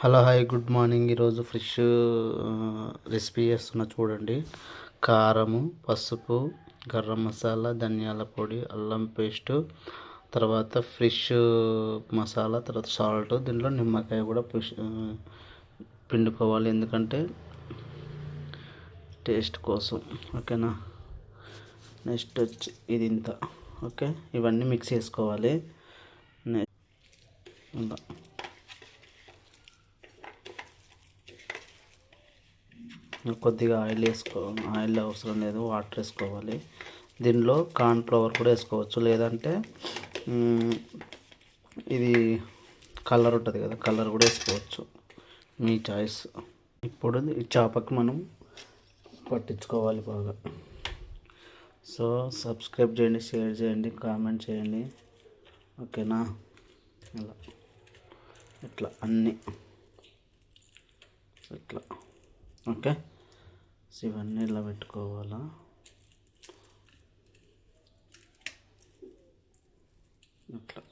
Hello hi good morning. ఈరోజు fish recipe చేస్తున్నా చూడండి. కారము, పసుపు, గరం మసాలా, ధనియాల పొడి, అల్లం పేస్టు, తర్వాత ఫిష్ మసాలా, తర్వాత సాల్ట్. దీంట్లో నిమ్మకాయ కూడా పిండుకోవాలి, ఎందుకంటే టేస్ట్ కోసం. ఓకేనా. నెక్స్ట్ వచ్చి ఇది ఇంత. ఓకే, ఇవన్నీ మిక్స్ చేసుకోవాలి. ఇలా కొద్దిగా ఆయిల్ ఆయిల్ అవసరం లేదు, వాటర్ వేసుకోవాలి. దీనిలో కార్న్ ఫ్లవర్ కూడా వేసుకోవచ్చు, లేదంటే ఇది కలర్ ఉంటుంది కదా, కలర్ కూడా వేసుకోవచ్చు, మీ చాయిస్. ఇప్పుడు ఈ చేపకి మనం పట్టించుకోవాలి బాగా. సో సబ్స్క్రైబ్ చేయండి, షేర్ చేయండి, కామెంట్ చేయండి. ఓకేనా. ఇలా ఇట్లా అన్నీ ఇట్లా. ఓకే, ఇవన్నీ ఇలా పెట్టుకోవాలా. ఇట్లా.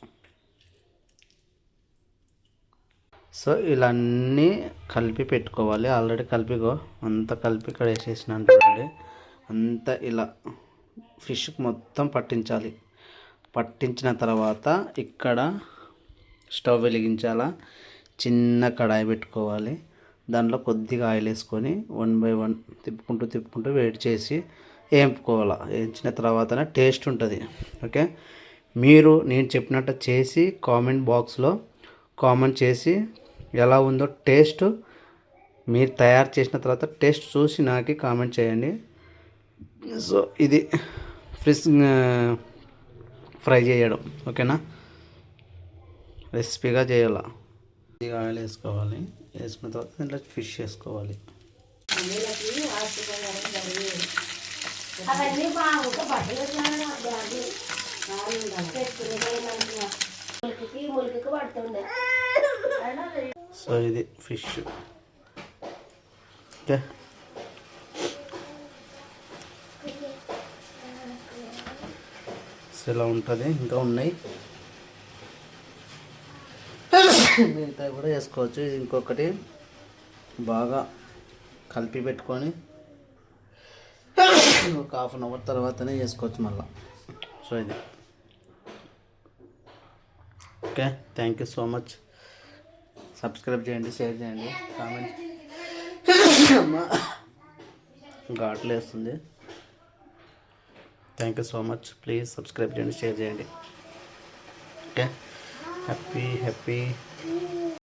సో ఇలా అన్నీ కలిపి పెట్టుకోవాలి. ఆల్రెడీ కలిపిగో అంతా కలిపి ఇక్కడ వేసేసినాను చూడండి. అంతా ఇలా ఫిష్కి మొత్తం పట్టించాలి. పట్టించిన తర్వాత ఇక్కడ స్టవ్ వెలిగించాలా, చిన్న కడాయి పెట్టుకోవాలి. దాంట్లో కొద్దిగా ఆయిల్ వేసుకొని 1 by 1 తిప్పుకుంటూ వేడి చేసి వేపుకోవాలి. వేయించిన తర్వాతనే టేస్ట్ ఉంటుంది. ఓకే, మీరు నేను చెప్పినట్టు చేసి కామెంట్ బాక్స్లో కామెంట్ చేసి ఎలా ఉందో టేస్ట్, మీరు తయారు చేసిన తర్వాత టేస్ట్ చూసి నాకు కామెంట్ చేయండి. సో ఇది ఫిష్ ఫ్రై చేయడం. ఓకేనా, రెసిపీగా చేయాల. ఆయిల్ వేసుకోవాలి. వేసుకున్న తర్వాత దీంట్లో ఫిష్ వేసుకోవాలి. సో ఇది ఫిష్. ఓకే, సో ఇలా ఉంటుంది. ఇంకా ఉన్నాయి, మిగతా కూడా వేసుకోవచ్చు. ఇది ఇంకొకటి బాగా కలిపి పెట్టుకొని ఒక 1/2 hour తర్వాతనే చేసుకోవచ్చు మళ్ళీ. సో ఇది. Okay, thank you so much. Subscribe చేయండి, షేర్ చేయండి, కామెంట్. ఘాట్లు వేస్తుంది. Thank you so much. Please subscribe చేయండి, షేర్ చేయండి. Okay, happy